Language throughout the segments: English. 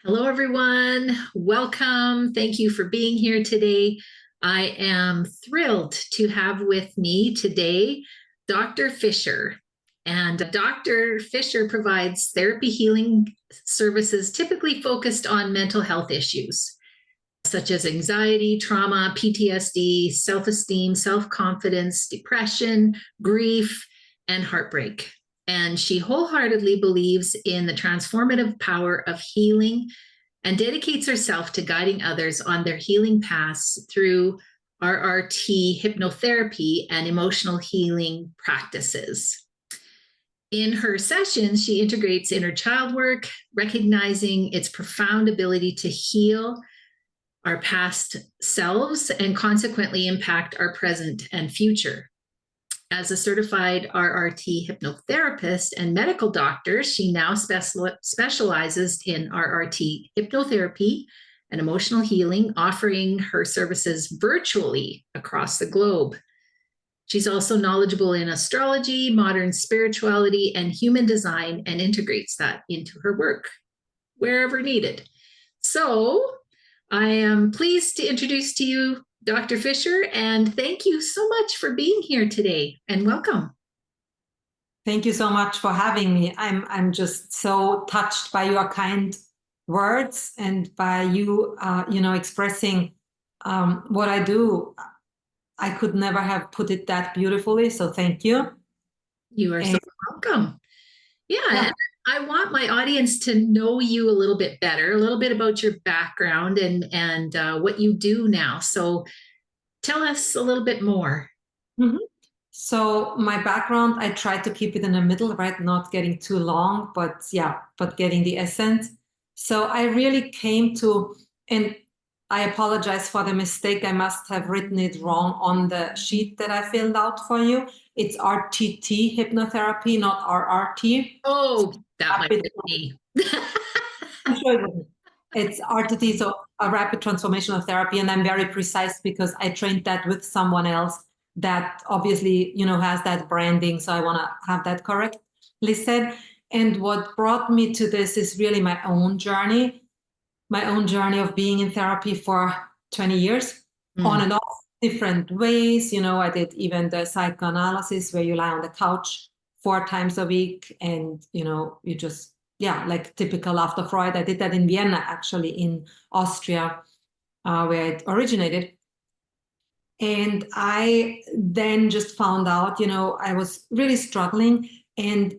Hello, everyone. Welcome. Thank you for being here today. I am thrilled to have with me today Dr. Fischer. And Dr. Fischer provides therapy healing services typically focused on mental health issues such as anxiety, trauma, PTSD, self-esteem, self-confidence, depression, grief, and heartbreak. And she wholeheartedly believes in the transformative power of healing and dedicates herself to guiding others on their healing paths through RRT, hypnotherapy, and emotional healing practices. In her sessions, she integrates inner child work, recognizing its profound ability to heal our past selves and consequently impact our present and future. As a certified RRT hypnotherapist and medical doctor, she now specializes in RRT hypnotherapy and emotional healing, offering her services virtually across the globe. She's also knowledgeable in astrology, modern spirituality, and human design, and integrates that into her work wherever needed. So I am pleased to introduce to you Dr. Fischer, and thank you so much for being here today, and welcome. Thank you so much for having me. I'm just so touched by your kind words and by you, expressing what I do. I could never have put it that beautifully, so thank you. You are so welcome. Yeah. I want my audience to know you a little bit better, a little bit about your background and what you do now. So tell us a little bit more. Mm-hmm. So my background, I try to keep it in the middle, right? Not getting too long, but getting the essence. So I really came to, and I apologize for the mistake. I must have written it wrong on the sheet that I filled out for you. It's RTT hypnotherapy, not RRT. Oh, that might be me. I'm sure it's RTT, so a rapid transformational therapy. And I'm very precise because I trained that with someone else that obviously, has that branding. So I want to have that correctly said. And what brought me to this is really my own journey of being in therapy for 20 years, on and off, different ways. I did even the psychoanalysis where you lie on the couch 4 times a week and, you just, like typical after Freud. I did that in Vienna, actually, in Austria, where it originated. And I then just found out, I was really struggling, and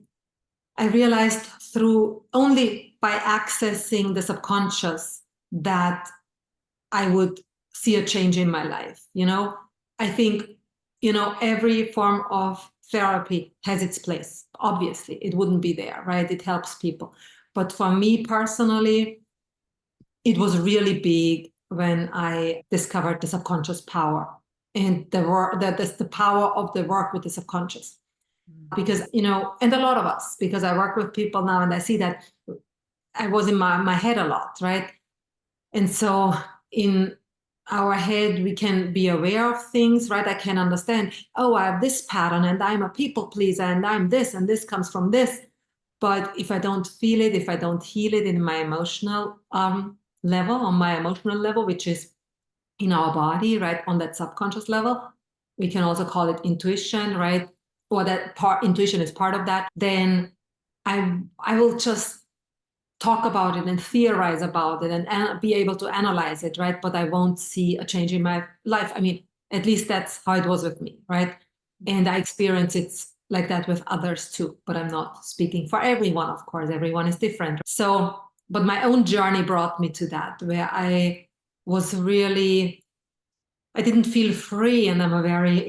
I realized through only by accessing the subconscious that I would see a change in my life. I think, every form of therapy has its place. Obviously, it wouldn't be there, right? It helps people. But for me personally, it was really big when I discovered the subconscious power and the power of the work with the subconscious. Because, and a lot of us, because I work with people now and I see that I was in my head a lot, right? And so in our head, we can be aware of things, right? I can understand, oh, I have this pattern and I'm a people pleaser and I'm this and this comes from this. But if I don't feel it, if I don't heal it in my emotional level, on my emotional level, which is in our body, right? On that subconscious level, we can also call it intuition, right? Or that part, intuition is part of that. Then I will just talk about it and theorize about it and be able to analyze it, right? But I won't see a change in my life. I mean, at least that's how it was with me, right? And I experience it like that with others too, but I'm not speaking for everyone, of course. Everyone is different. So, but my own journey brought me to that, where I was really, I didn't feel free. And I'm a very,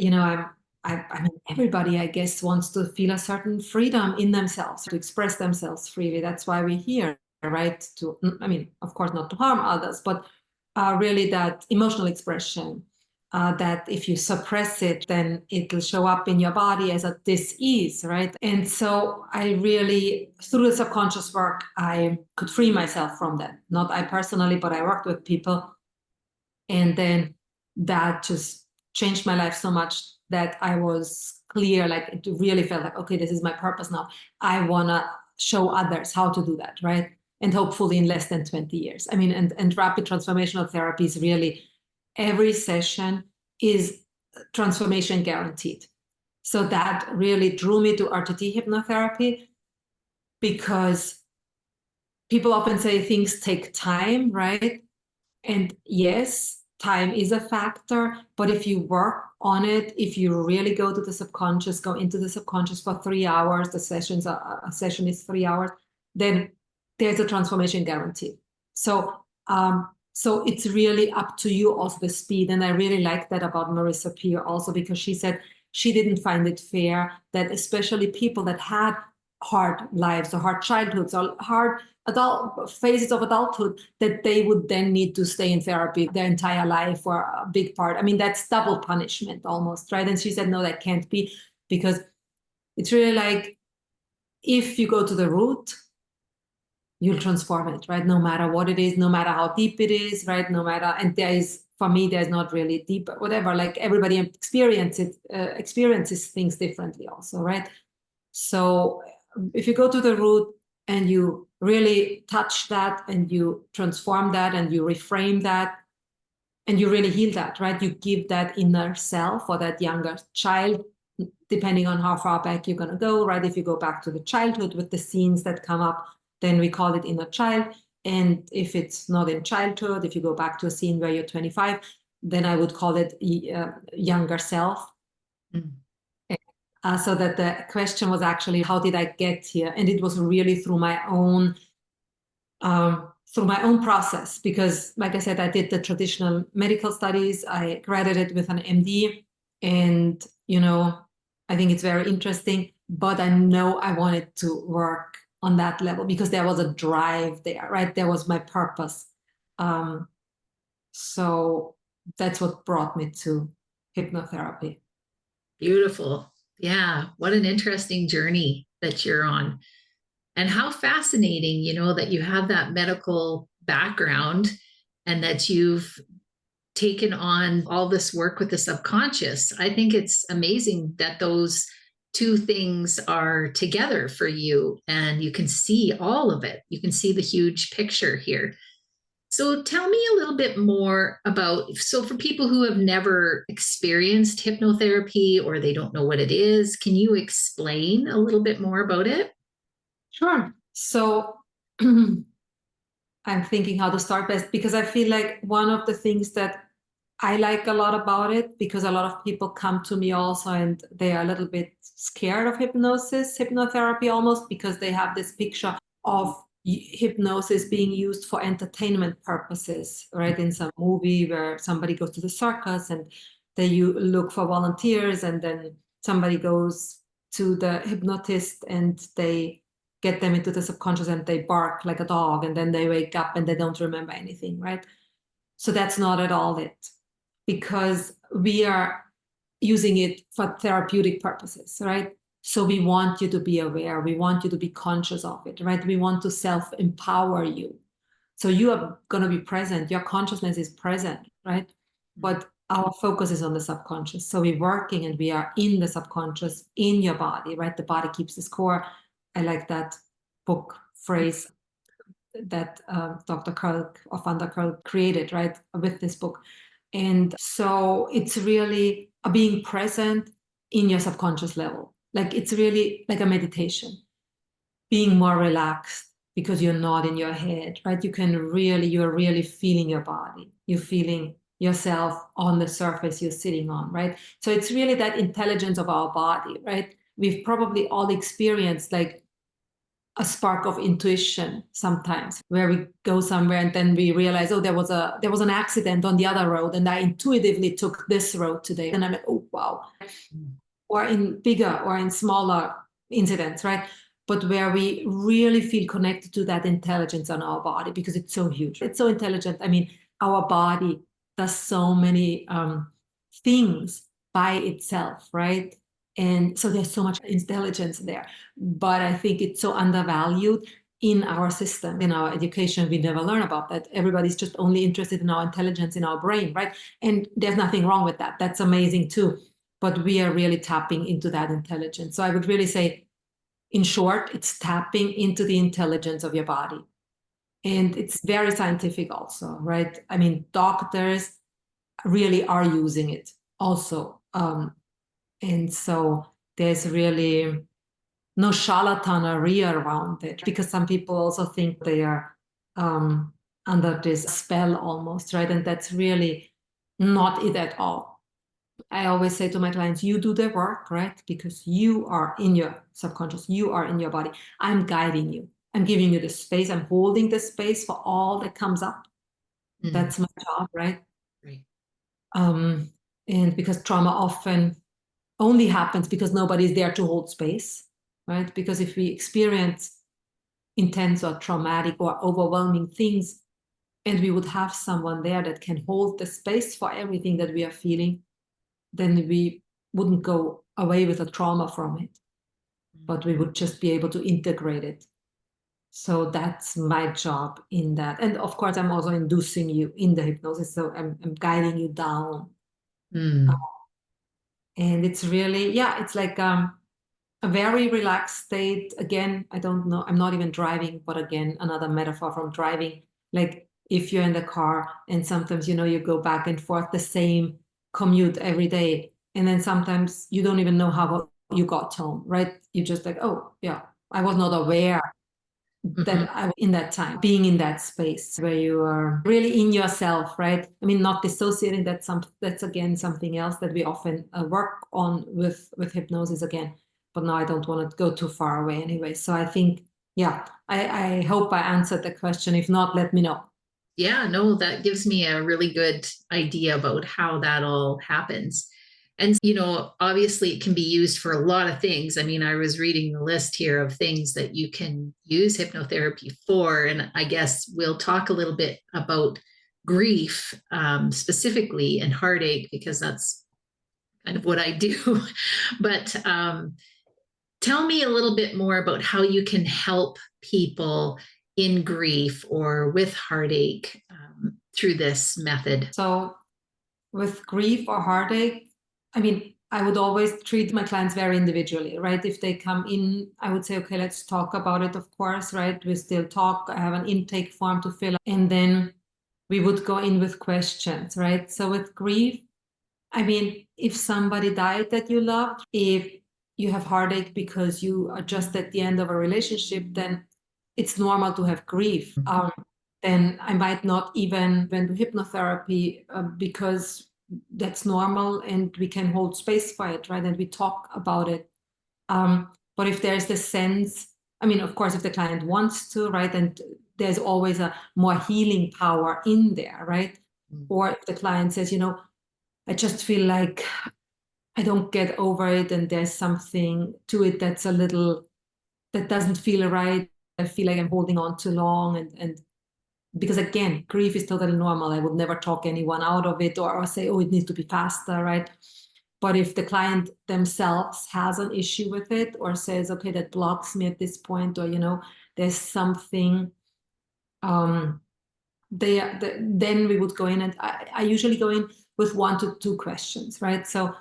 I mean, everybody, I guess, wants to feel a certain freedom in themselves, to express themselves freely. That's why we're here, right? To, I mean, of course, not to harm others, but really that emotional expression, that if you suppress it, then it'll show up in your body as a dis-ease, right? And so I really, through the subconscious work, I could free myself from that. Not I personally, but I worked with people. And then that just changed my life so much that I was clear, like it really felt like, okay, this is my purpose now. I want to show others how to do that, right? and hopefully in less than 20 years. I mean, and rapid transformational therapy is really, every session is transformation guaranteed. So that really drew me to RTT hypnotherapy, because people often say things take time, right? And yes, time is a factor, but if you work on it, if you really go to the subconscious, go into the subconscious for 3 hours, a session is 3 hours, then there's a transformation guarantee. So it's really up to you also the speed. And I really like that about Marissa Peer also, because she said she didn't find it fair that especially people that had hard lives or hard childhoods or hard adult phases of adulthood, that they would then need to stay in therapy their entire life or a big part. I mean, that's double punishment almost, right? And she said, no, that can't be, because it's really like, if you go to the root, you'll transform it, right? No matter what it is, no matter how deep it is, right? No matter, and there is, for me, there's not really deep, whatever, like everybody experiences things differently also, right? So if you go to the root and you really touch that and you transform that and you reframe that and you really heal that, right? You give that inner self or that younger child, depending on how far back you're going to go, right? If you go back to the childhood with the scenes that come up, then we call it inner child. And if it's not in childhood, if you go back to a scene where you're 25, then I would call it younger self. Mm. So that the question was actually, how did I get here? And it was really through my own process, because like I said, I did the traditional medical studies. I graduated with an MD, and, I think it's very interesting, but I know I wanted to work on that level because there was a drive there, right? There was my purpose. So that's what brought me to hypnotherapy. Beautiful. Yeah. What an interesting journey that you're on. And how fascinating, that you have that medical background and that you've taken on all this work with the subconscious. I think it's amazing that those two things are together for you and you can see all of it. You can see the huge picture here. So tell me a little bit more about, so for people who have never experienced hypnotherapy or they don't know what it is, can you explain a little bit more about it? Sure. So I'm thinking how to start best, because I feel like one of the things that I like a lot about it, because a lot of people come to me also and they are a little bit scared of hypnotherapy almost, because they have this picture of hypnosis being used for entertainment purposes, right? In some movie where somebody goes to the circus and you look for volunteers, and then somebody goes to the hypnotist and they get them into the subconscious and they bark like a dog, and then they wake up and they don't remember anything, right? So that's not at all it, because we are using it for therapeutic purposes, right? So we want you to be aware. We want you to be conscious of it, right? We want to self-empower you. So you are going to be present. Your consciousness is present, right? But our focus is on the subconscious. So we're working and we are in the subconscious, in your body, right? The body keeps the score. I like that book phrase that Dr. Karl of Van der Karl created, right, with this book. And so it's really being present in your subconscious level. Like it's really like a meditation, being more relaxed because you're not in your head, right? You're really feeling your body. You're feeling yourself on the surface you're sitting on, right? So it's really that intelligence of our body, right? We've probably all experienced like a spark of intuition sometimes, where we go somewhere and then we realize, oh, there was an accident on the other road and I intuitively took this road today. And I'm like, oh, wow. Or in bigger or in smaller incidents, right? But where we really feel connected to that intelligence on our body, because it's so huge. It's so intelligent. I mean, our body does so many things by itself, right? And so there's so much intelligence there. But I think it's so undervalued in our system, in our education. We never learn about that. Everybody's just only interested in our intelligence in our brain, right? And there's nothing wrong with that. That's amazing too. But we are really tapping into that intelligence. So I would really say, in short, it's tapping into the intelligence of your body. And it's very scientific also, right? I mean, doctors really are using it also. And so there's really no charlatanery around it, because some people also think they are under this spell almost, right? And that's really not it at all. I always say to my clients, you do the work, right? Because you are in your subconscious, you are in your body. I'm guiding you. I'm giving you the space. I'm holding the space for all that comes up. That's my job, right? Right. And because trauma often only happens because nobody's there to hold space, right? Because if we experience intense or traumatic or overwhelming things, and we would have someone there that can hold the space for everything that we are feeling, then we wouldn't go away with a trauma from it, but we would just be able to integrate it. So that's my job in that. And of course, I'm also inducing you in the hypnosis. So I'm guiding you down. And it's really, yeah, it's like a very relaxed state. Again, I don't know, I'm not even driving, but again, another metaphor from driving. Like if you're in the car and sometimes, you know, you go back and forth the same commute every day. And then sometimes you don't even know how you got home, right? You're just like, oh, yeah, I was not aware that I was in that time, being in that space where you are really in yourself, right? I mean, not dissociating, that's again something else that we often work on with hypnosis again. But now I don't want to go too far away anyway. So I think, yeah, I hope I answered the question. If not, let me know. Yeah, no, that gives me a really good idea about how that all happens. And, you know, obviously it can be used for a lot of things. I mean, I was reading the list here of things that you can use hypnotherapy for. And I guess we'll talk a little bit about grief specifically and heartache, because that's kind of what I do. But tell me a little bit more about how you can help people in grief or with heartache through this method. So with grief or heartache, I mean, I would always treat my clients very individually, right? If they come in, I would say, okay, let's talk about it, of course, right? We still talk. I have an intake form to fill out. And then we would go in with questions, right? So with grief, I mean, if somebody died that you loved, if you have heartache because you are just at the end of a relationship, then it's normal to have grief. Then I might not even do hypnotherapy because that's normal and we can hold space for it, right? And we talk about it. But if there's the sense, I mean, of course, if the client wants to, right? And there's always a more healing power in there, right? Or if the client says, you know, I just feel like I don't get over it and there's something to it that's a little, that doesn't feel right. I feel like I'm holding on too long. And because again, grief is totally normal. I would never talk anyone out of it or say, oh, it needs to be faster, right? But if the client themselves has an issue with it or says, okay, that blocks me at this point, or, you know, there's something, then we would go in, and I usually go in with 1 to 2 questions, right? So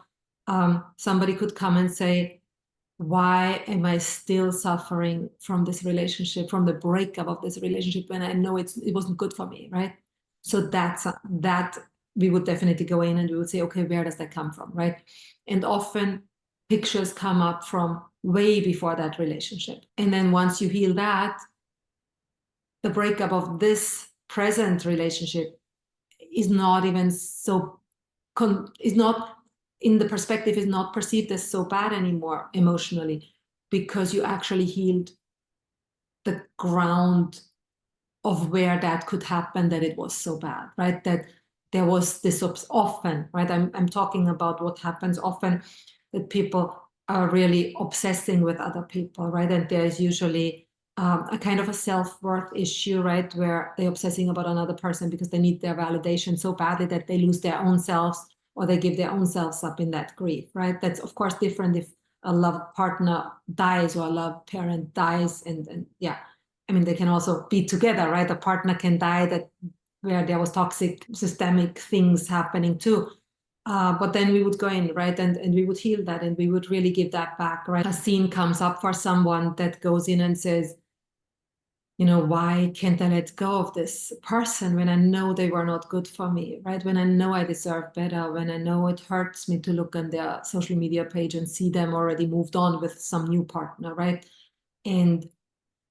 somebody could come and say, why am I still suffering from this relationship, from the breakup of this relationship, when I know it wasn't good for me, right? So that we would definitely go in and we would say, okay, where does that come from, right? And often pictures come up from way before that relationship. And then once you heal that, the breakup of this present relationship is not even so, is not, in the perspective, is not perceived as so bad anymore emotionally, because you actually healed the ground of where that could happen, that it was so bad, right? That there was this often, right? I'm talking about what happens often, that people are really obsessing with other people, right? And there's usually a kind of a self-worth issue, right? Where they're obsessing about another person because they need their validation so badly that they lose their own selves, or they give their own selves up in that grief, right? That's of course different if a loved partner dies or a loved parent dies, and yeah, I mean, they can also be together, right? A partner can die where there was toxic systemic things happening too. But then we would go in, right? And we would heal that, and we would really give that back, right? A scene comes up for someone that goes in and says, why can't I let go of this person when I know they were not good for me, right? When I know I deserve better, when I know it hurts me to look on their social media page and see them already moved on with some new partner, right? And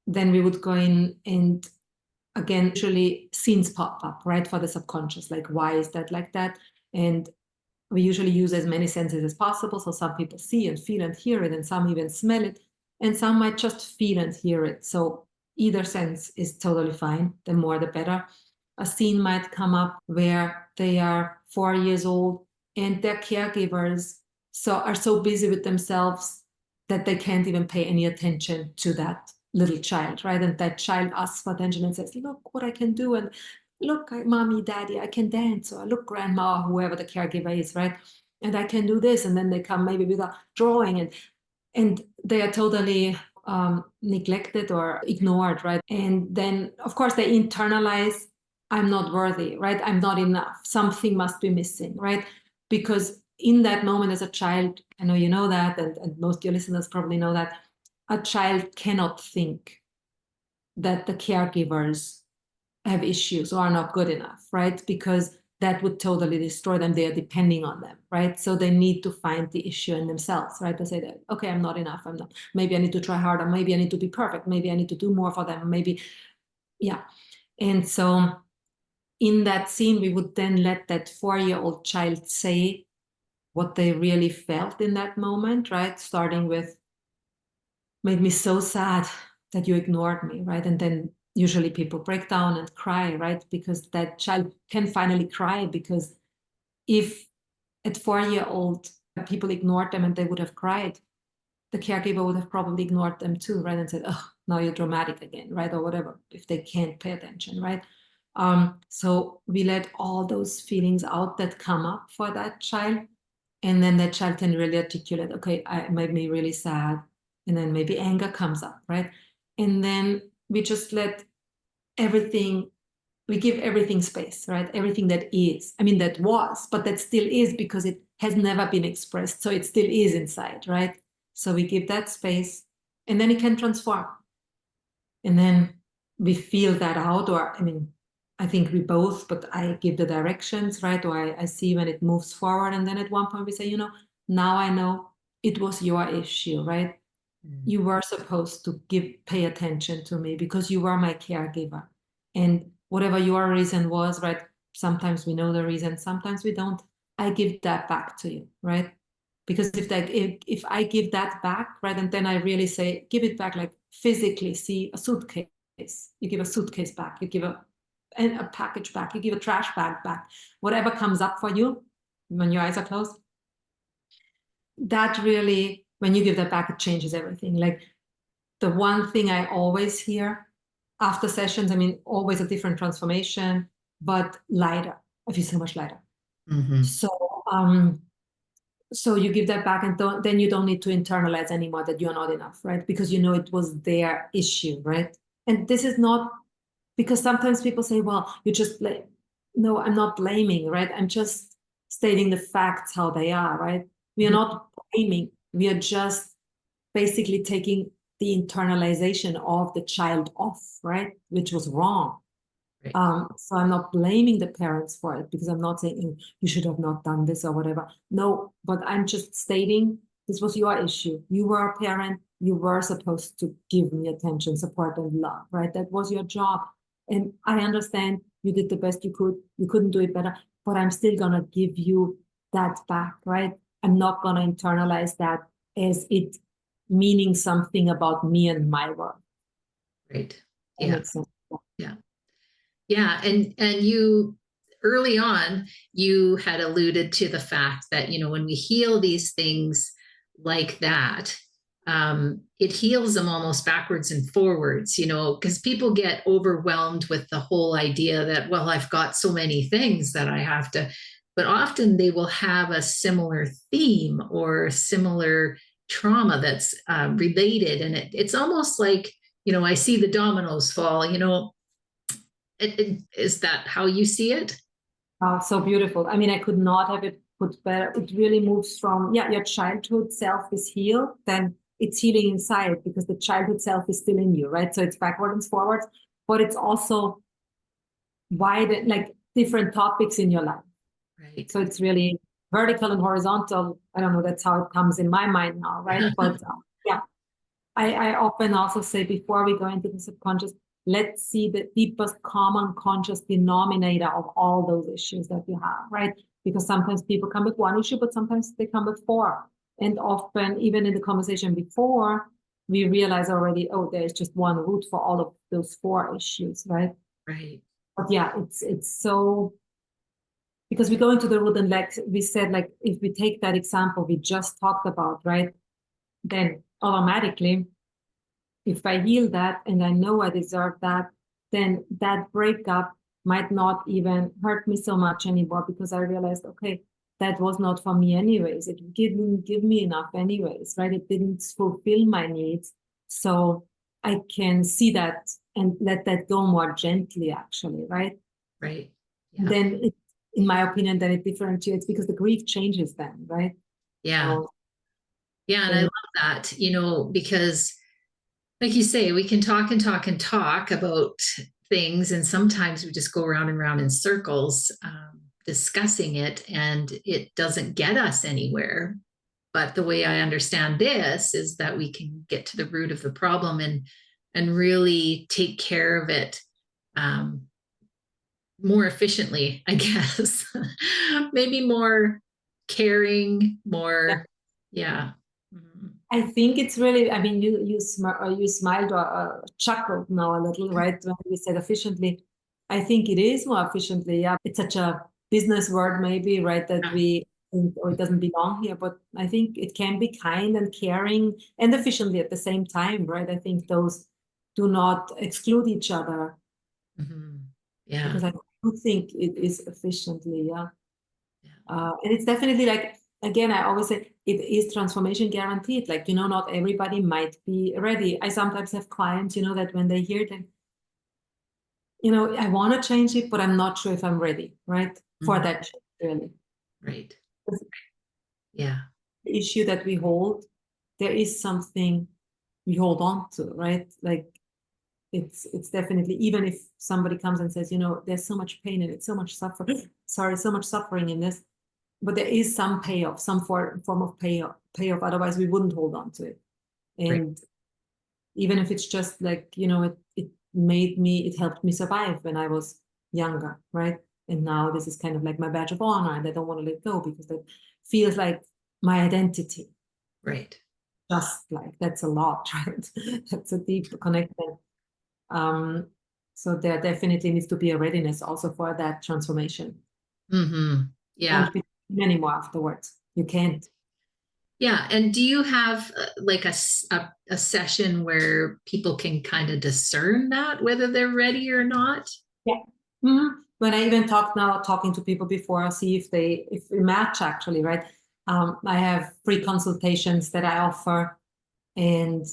then we would go in, and again, usually scenes pop up, right, for the subconscious, like, why is that like that? And we usually use as many senses as possible. So some people see and feel and hear it, and some even smell it, and some might just feel and hear it. So either sense is totally fine. The more, the better. A scene might come up where they are 4 years old and their caregivers are so busy with themselves that they can't even pay any attention to that little child, right? And that child asks for attention and says, look what I can do. And look, mommy, daddy, I can dance. Or look, grandma, or whoever the caregiver is, right? And I can do this. And then they come maybe with a drawing, and they are totally neglected or ignored, right? And then, of course, they internalize, I'm not worthy, right? I'm not enough. Something must be missing, right? Because in that moment as a child, I know you know that, and most of your listeners probably know that, a child cannot think that the caregivers have issues or are not good enough, right? Because that would totally destroy them. They are depending on them, right? So they need to find the issue in themselves, right? They say that, okay, I'm not enough. I'm not, maybe I need to try harder. Maybe I need to be perfect. Maybe I need to do more for them. Maybe, yeah. And so in that scene, we would then let that 4-year-old child say what they really felt in that moment, right? Starting with, made me so sad that you ignored me, right? And then usually people break down and cry, right? Because that child can finally cry, because if at 4-year-old people ignored them and they would have cried, the caregiver would have probably ignored them too, right? And said, oh, now you're dramatic again, right? Or whatever, if they can't pay attention, right? So we let all those feelings out that come up for that child. And then that child can really articulate, okay, it made me really sad. And then maybe anger comes up, right? And then we just let everything, we give everything space, right? Everything that is, I mean, that was, but that still is, because it has never been expressed. So it still is inside, right? So we give that space, and then it can transform. And then we feel that out, or, I mean, I think we both, but I give the directions, right? Or I see when it moves forward. And then at one point we say, now I know it was your issue, right? You were supposed to pay attention to me because you were my caregiver. And whatever your reason was, right? Sometimes we know the reason, sometimes we don't. I give that back to you, right? Because if I give that back, right, and then I really say, give it back, like physically, see a suitcase. You give a suitcase back. You give a package back. You give a trash bag back. Whatever comes up for you when your eyes are closed. That really, when you give that back, it changes everything. Like the one thing I always hear after sessions, I mean, always a different transformation, but lighter. I feel so much lighter. Mm-hmm. So you give that back, and then you don't need to internalize anymore that you're not enough, right? Because it was their issue, right? And this is not, because sometimes people say, well, you just blame. No, I'm not blaming, right? I'm just stating the facts how they are, right? We are not blaming. We are just basically taking the internalization of the child off, right? Which was wrong. Right. So I'm not blaming the parents for it, because I'm not saying you should have not done this or whatever. No, but I'm just stating this was your issue. You were a parent. You were supposed to give me attention, support, and love, right? That was your job. And I understand you did the best you could. You couldn't do it better, but I'm still going to give you that back, right? I'm not going to internalize that as it meaning something about me and my work. Right. That Yeah. makes sense. Yeah. Yeah. And you, early on, you had alluded to the fact that, when we heal these things like that, it heals them almost backwards and forwards, because people get overwhelmed with the whole idea that, well, I've got so many things that I have to, but often they will have a similar theme or similar trauma that's related. And it's almost like, I see the dominoes fall, is that how you see it? Oh, so beautiful. I mean, I could not have it put better. It really moves from, your childhood self is healed. Then it's healing inside because the childhood self is still in you, right? So it's backward and forward, but it's also wide, like different topics in your life. Right. So it's really vertical and horizontal. I don't know, that's how it comes in my mind now, right? But yeah, I often also say before we go into the subconscious, let's see the deepest common conscious denominator of all those issues that you have, right? Because sometimes people come with one issue, but sometimes they come with four. And often, even in the conversation before, we realize already, oh, there's just one root for all of those four issues, right? Right. But yeah, it's so, because we go into the root, and like we said, like if we take that example we just talked about, right? Then automatically, if I heal that and I know I deserve that, then that breakup might not even hurt me so much anymore because I realized, okay, that was not for me anyways. It didn't give me enough anyways, right? It didn't fulfill my needs. So I can see that and let that go more gently, actually, right? Right. Yeah. Then it, in my opinion, then it differentiates because the grief changes then, right? Yeah. So, Yeah. And I love that, because like you say, we can talk and talk and talk about things, and sometimes we just go around and around in circles, discussing it, and it doesn't get us anywhere. But the way I understand this is that we can get to the root of the problem and really take care of it more efficiently, I guess. Maybe more caring, more, yeah. I think it's really, I mean, you smiled or chuckled now a little, right? When we said efficiently. I think it is more efficiently. Yeah, it's such a business word, maybe, right? That we think, oh, it doesn't belong here. But I think it can be kind and caring and efficiently at the same time, right? I think those do not exclude each other. Mm-hmm. Yeah. Because I do think it is efficiently, yeah. Yeah. And it's definitely like, again, I always say it is transformation guaranteed. Like, not everybody might be ready. I sometimes have clients, that when they hear them, I want to change it, but I'm not sure if I'm ready, right? For that change, really. Right. Yeah. The issue that we hold, there is something we hold on to, right? Like it's definitely, even if somebody comes and says, there's so much pain in it, so much suffering, so much suffering in this, but there is some payoff, some form of payoff. Otherwise, we wouldn't hold on to it. And right. even if it's just like, it helped me survive when I was younger, right? And now this is kind of like my badge of honor, and I don't want to let go because that feels like my identity. Right. Just like that's a lot, right? That's a deep connection. So there definitely needs to be a readiness also for that transformation. Mm-hmm. Yeah. Won't be anymore afterwards. You can't. Yeah. And do you have like a session where people can kind of discern that, whether they're ready or not? Yeah. Mm-hmm. When I even talking to people before, I see if we match actually, right? I have free consultations that I offer, and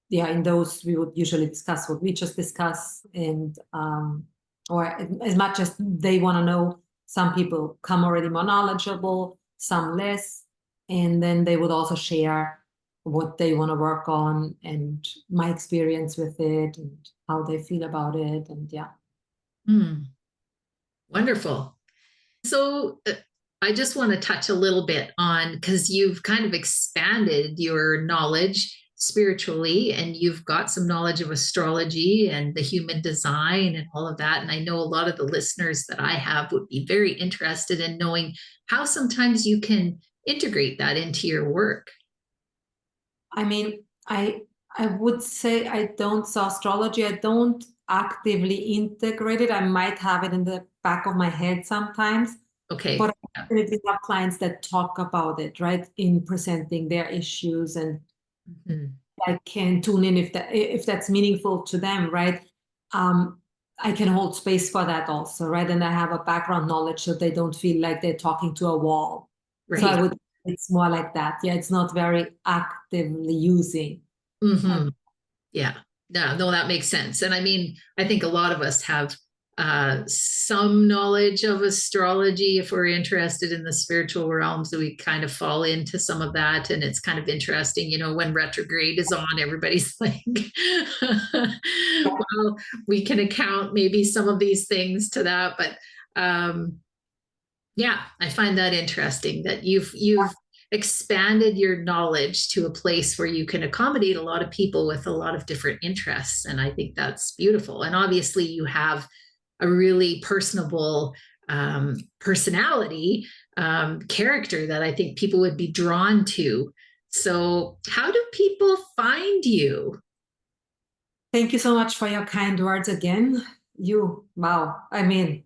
yeah, in those we would usually discuss what we just discussed, and or as much as they want to know. Some people come already more knowledgeable, some less, and then they would also share what they want to work on and my experience with it and how they feel about it, and yeah. Wonderful. So I just want to touch a little bit on, because you've kind of expanded your knowledge spiritually, and you've got some knowledge of astrology and the human design and all of that. And I know a lot of the listeners that I have would be very interested in knowing how sometimes you can integrate that into your work. I mean, I would say I don't saw astrology. I don't actively integrate it. I might have it in the back of my head sometimes. Okay. But I definitely have clients that talk about it, right, in presenting their issues, and I can tune in if that's meaningful to them, right? I can hold space for that also, right? And I have a background knowledge so they don't feel like they're talking to a wall. Right. So it's more like that. Yeah, it's not very actively using. Yeah. No, that makes sense. And I mean, I think a lot of us have some knowledge of astrology if we're interested in the spiritual realms. So we kind of fall into some of that. And it's kind of interesting, you know, when retrograde is on, everybody's like, well, we can account maybe some of these things to that. But yeah, I find that interesting that you've expanded your knowledge to a place where you can accommodate a lot of people with a lot of different interests. And I think that's beautiful. And obviously you have a really personable personality, character that I think people would be drawn to. So how do people find you? Thank you so much for your kind words again. Wow. I mean,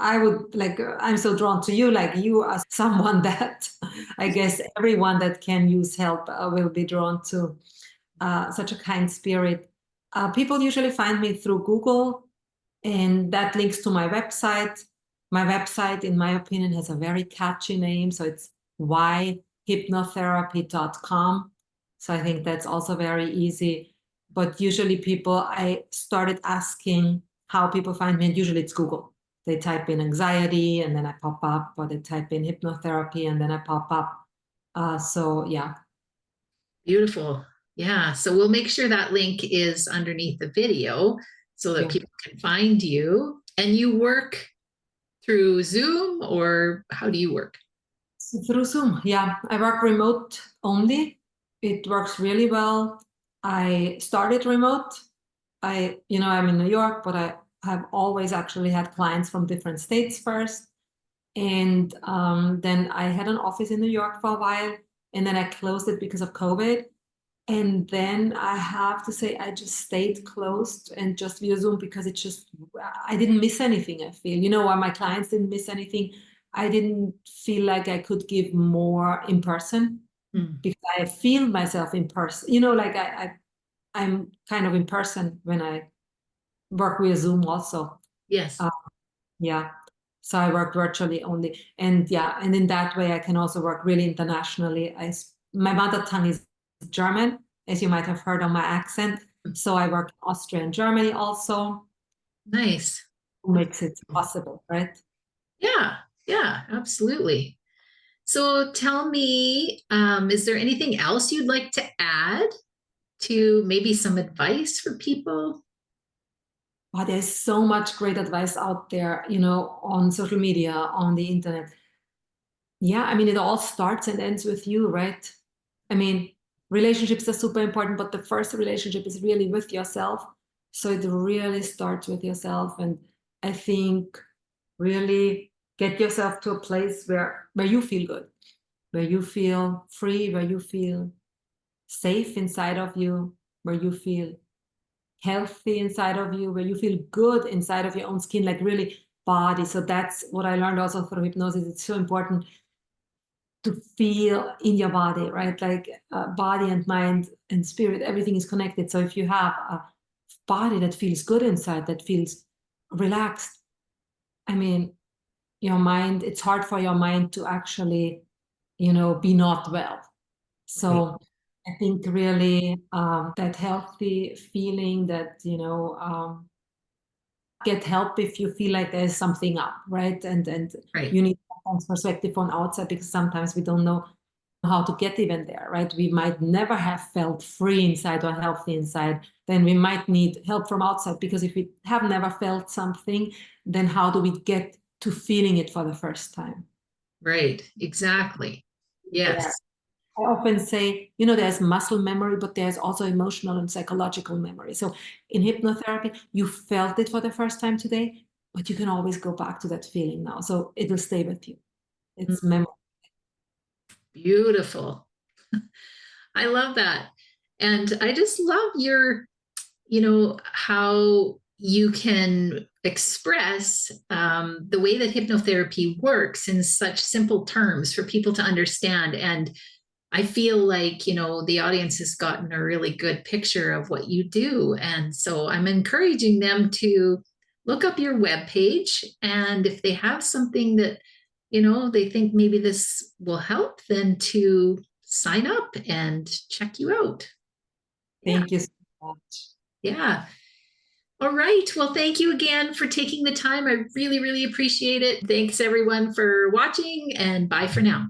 I'm so drawn to you. Like you are someone that I guess everyone that can use help will be drawn to. Such a kind spirit. People usually find me through Google, and that links to my website. My website, in my opinion, has a very catchy name. So it's hypnotherapy.com. So I think that's also very easy. But usually I started asking how people find me, and usually it's Google. They type in anxiety and then I pop up, or they type in hypnotherapy and then I pop up. So yeah. Beautiful. Yeah. So we'll make sure that link is underneath the video so that people can find you. And you work through Zoom, or how do you work? Through Zoom. Yeah. I work remote only. It works really well. I started remote. I'm in New York, but I have always actually had clients from different states first. And then I had an office in New York for a while, and then I closed it because of COVID. And then I have to say, I just stayed closed and just via Zoom because I didn't miss anything, I feel. While my clients didn't miss anything, I didn't feel like I could give more in person because I feel myself in person. Like I'm kind of in person when I work via Zoom also. Yes. Yeah. So I work virtually only. And yeah, and in that way, I can also work really internationally. My mother tongue is German, as you might have heard on my accent. So I work in Austria and Germany also. Nice. Makes it possible, right? Yeah. Yeah, absolutely. So tell me, is there anything else you'd like to add to maybe some advice for people? Wow, there's so much great advice out there, on social media, on the internet. Yeah, I mean, it all starts and ends with you, right? I mean, relationships are super important, but the first relationship is really with yourself. So it really starts with yourself. And I think really get yourself to a place where you feel good, where you feel free, where you feel safe inside of you, where you feel healthy inside of you, where you feel good inside of your own skin, like really body. So that's what I learned also through hypnosis. It's so important to feel in your body, right? Like body and mind and spirit, everything is connected. So if you have a body that feels good inside, that feels relaxed, I mean, your mind, it's hard for your mind to actually, be not well. So I think really that healthy feeling that, get help if you feel like there's something up, right? And Right. you need sometimes perspective on outside because sometimes we don't know how to get even there, right? We might never have felt free inside or healthy inside. Then we might need help from outside because if we have never felt something, then how do we get to feeling it for the first time? Right. Exactly. Yes. Yeah. I often say, there's muscle memory, but there's also emotional and psychological memory. So in hypnotherapy, you felt it for the first time today, but you can always go back to that feeling now. So it will stay with you. It's memory. Beautiful. I love that. And I just love how you can express the way that hypnotherapy works in such simple terms for people to understand. And I feel like, the audience has gotten a really good picture of what you do. And so I'm encouraging them to look up your webpage. And if they have something that, they think maybe this will help, then to sign up and check you out. Yeah. Thank you so much. Yeah. All right. Well, thank you again for taking the time. I really, really appreciate it. Thanks everyone for watching, and bye for now.